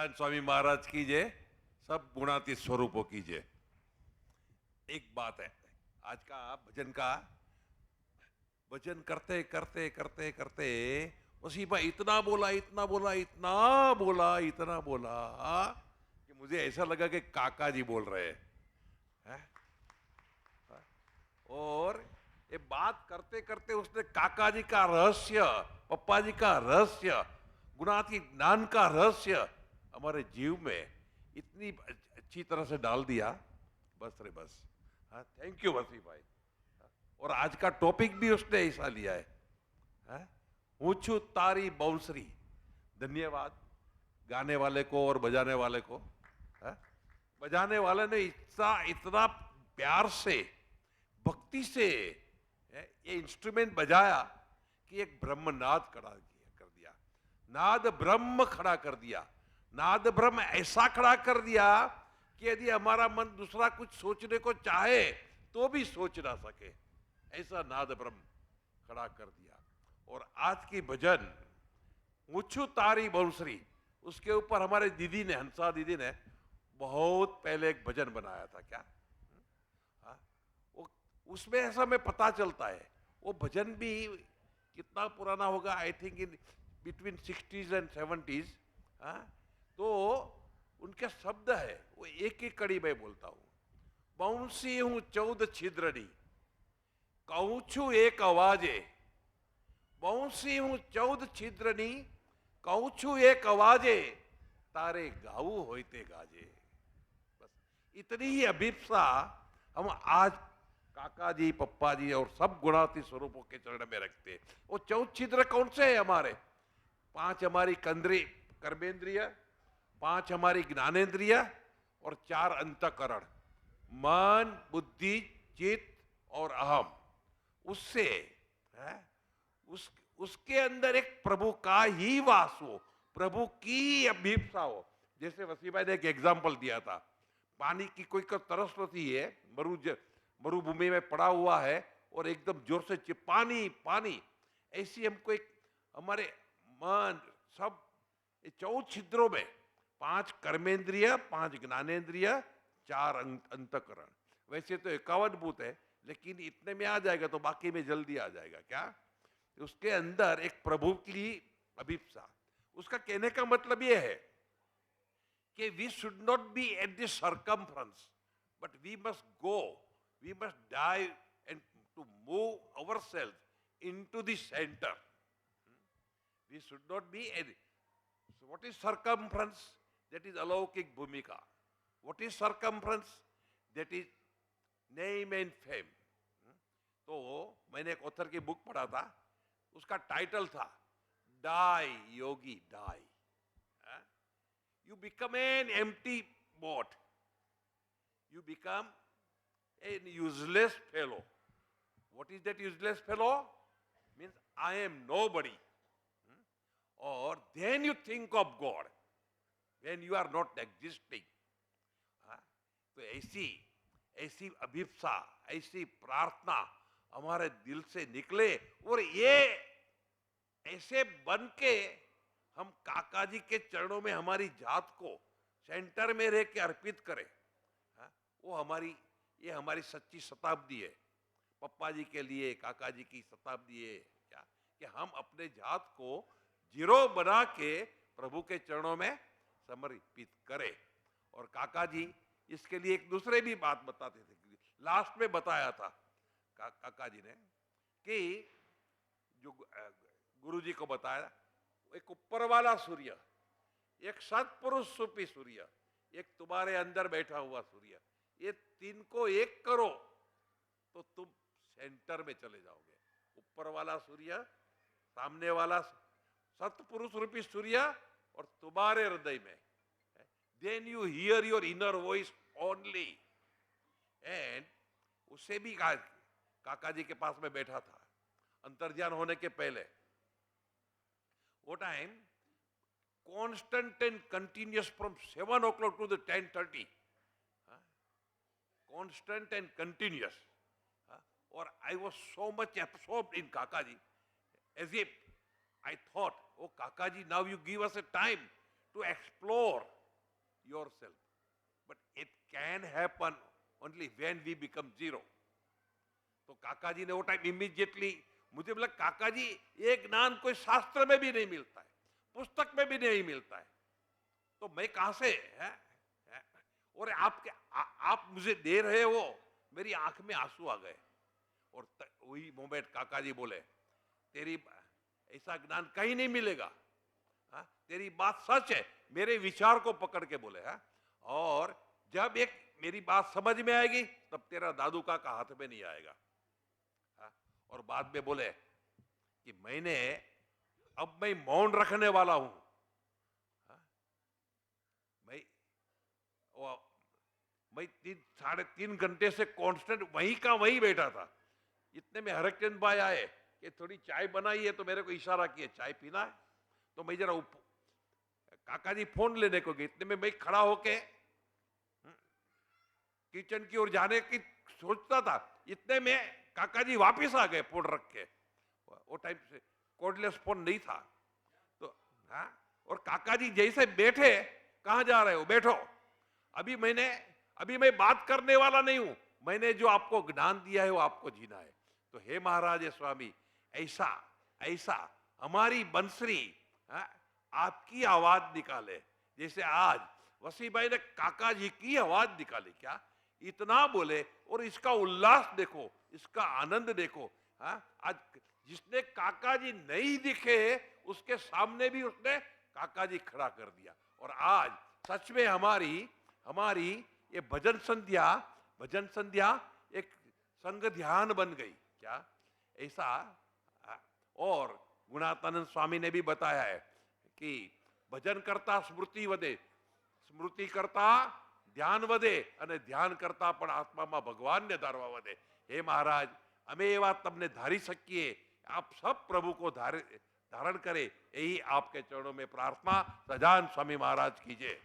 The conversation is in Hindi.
सच्चिदानंद स्वामी महाराज की जय, सब गुणातीत स्वरूपों की जय। एक बात है, आज का भजन का भजन करते करते करते करते उसी पर इतना बोला इतना बोला इतना बोला इतना बोला कि मुझे ऐसा लगा कि काका जी बोल रहे हैं। और ये बात करते करते उसने काका जी का रहस्य, पप्पा जी का रहस्य, गुणातीत ज्ञान का रहस्य हमारे जीव में इतनी अच्छी तरह से डाल दिया। बस रे बस। हाँ, थैंक यू वसी भाई। और आज का टॉपिक भी उसने ऐसा लिया है, ऊंचू तारी बाउंसरी। धन्यवाद गाने वाले को और बजाने वाले को। बजाने वाले ने इतना इतना प्यार से, भक्ति से ये इंस्ट्रूमेंट बजाया कि एक ब्रह्मनाद खड़ा कर दिया, नाद ब्रह्म खड़ा कर दिया, नाद ब्रह्म ऐसा खड़ा कर दिया कि यदि हमारा मन दूसरा कुछ सोचने को चाहे तो भी सोच ना सके, ऐसा नाद ब्रह्म खड़ा कर दिया। और आज की भजन ऊंचू तारी बांसुरी, उसके ऊपर हमारे दीदी ने, हंसा दीदी ने बहुत पहले एक भजन बनाया था। क्या उसमें ऐसा में पता चलता है वो भजन भी कितना पुराना होगा, I think in between 60s and 70s। तो उनके शब्द है वो एक ही कड़ी में बोलता हूं। बाउंसी हूं 14 छिद्रनी, कहूं छू एक आवाजे। बाउंसी हूं 14 छिद्रनी, कहूं छू एक आवाजे, तारे गाऊ होते गाजे। बस इतनी ही अभिप्सा हम आज काका जी, पप्पा जी और सब गुणातीत स्वरूपों के चरण में रखते हैं। वो 14 छिद्र कौन से है हमारे? 5 हमारी कर्मेंद्रिय, 5 हमारी ज्ञानेन्द्रिय और 4 अंतःकरण, मन, बुद्धि, चित्त और अहम। उससे है उसके अंदर एक प्रभु का ही वास हो, प्रभु की अभिप्सा हो। जैसे वसी भाई ने एक एग्जाम्पल दिया था, पानी की कोई का तरस होती है, मरुभूमि में पड़ा हुआ है और एकदम जोर से पानी पानी, ऐसी हमको एक हमारे मन सब 14 छिद्रों में 5 कर्मेंद्रिय, 5 ज्ञानेन्द्रिय, 4 अंतःकरण। वैसे तो 51 भूत है, लेकिन इतने में आ जाएगा तो बाकी में जल्दी आ जाएगा। क्या उसके अंदर एक प्रभु की अभिप्सा। उसका कहने का मतलब यह है कि we should not be at the circumference, but we must go, we must dive and to move ourselves into the center. We should not be so what is circumference? That is alaukik bhumika. What is circumference? That is name and fame. तो मैंने एक ऑथर की बुक पढ़ा था, उसका टाइटल था die yogi die. You become an empty bot, you become a useless fellow. What is that useless fellow? Means I am nobody. Or then you think of God when you are not existing. तो ऐसी ऐसी अभिप्सा, ऐसी प्रार्थना हमारे दिल से निकले और ये ऐसे बन के हम काका जी के चरणों में हमारी जात को सेंटर में रह के अर्पित करें। वो ये हमारी सच्ची शताब्दी है। पप्पा जी के लिए काका जी की शताब्दी है क्या कि हम अपने जात को जीरो बना के प्रभु के चरणों में समर्पित करें। और काका जी इसके लिए एक दूसरे भी बात बताते थे, लास्ट में बताया था काका जी ने कि जो गुरु जी को बताया, एक ऊपर वाला सूर्य, एक सत्पुरुष रूपी सूर्य, एक तुम्हारे अंदर बैठा हुआ सूर्य, ये 3 को एक करो तो तुम सेंटर में चले जाओगे। ऊपर वाला सूर्य, सामने वाला सत्पुरुष रूपी सूर्य और तुम्हारे हृदय में, then you hear your inner voice only. And उससे भी काका जी के पास में बैठा था अंतर्ध्यान होने के पहले। वो time constant and continuous from 7 o'clock to the 10:30, constant and continuous. Or I was so much absorbed in Kakaji, as if I thought, oh Kakaji, now you give us a time to explore but it can happen only when we become zero. तो काका जी ने वो टाइम इमीडिएटली, मुझे बोला काका जी ये ज्ञान कोई शास्त्र में भी नहीं मिलता है, पुस्तक में भी नहीं मिलता है, तो मैं कहां से है? और आप मुझे दे रहे हो, मेरी आंख में आंसू आ गए। और वही मोमेंट काका जी बोले, तेरी ऐसा ज्ञान कहीं नहीं मिलेगा, तेरी बात सच है, मेरे विचार को पकड़ के बोले। और जब एक मेरी बात समझ में आएगी तब तेरा दादू का हाथ में नहीं आएगा। और बाद में बोले कि मैं मौन रखने वाला हूं। मैं 3.5 घंटे से कांस्टेंट वहीं का वहीं बैठा था। इतने में हरकचंद भाई आए कि थोड़ी चाय बनाई है, तो मेरे को इशारा किया चाय पीना है, तो मैं जरा काका जी फोन लेने को गए। इतने में मैं खड़ा होके किचन की ओर जाने की सोचता था, इतने में काका जी वापिस आ गए फोन रख के। वो टाइम से कोर्डलेस फोन नहीं था, तो और काका जी जैसे बैठे, कहां जा रहे हो, बैठो, अभी मैं बात करने वाला नहीं हूं, मैंने जो आपको ज्ञान दिया है वो आपको जीना है। तो हे महाराज स्वामी, ऐसा ऐसा हमारी बंसरी आपकी आवाज निकाले, जैसे आज वसी भाई ने काका जी की आवाज निकाली। क्या इतना बोले, और इसका उल्लास देखो, इसका आनंद देखो। आज जिसने काका जी नहीं दिखे उसके सामने भी उसने काका जी खड़ा कर दिया। और आज सच में हमारी ये भजन संध्या एक संग ध्यान बन गई। क्या ऐसा? और गुणातानंद स्वामी ने भी बताया है कि भजन करता स्मृति वधे, स्मृति करता ધ્યાન વધે, અને ધ્યાન કરતા પણ આત્મામાં ભગવાનને ધારવા વધે। હે મહારાજ, અમે એ વાત તમને ધારી શકીએ, આપ सब प्रभु को धारण करे, यही आपके चरणों में प्रार्थना। सजान स्वामी महाराज कीजिए।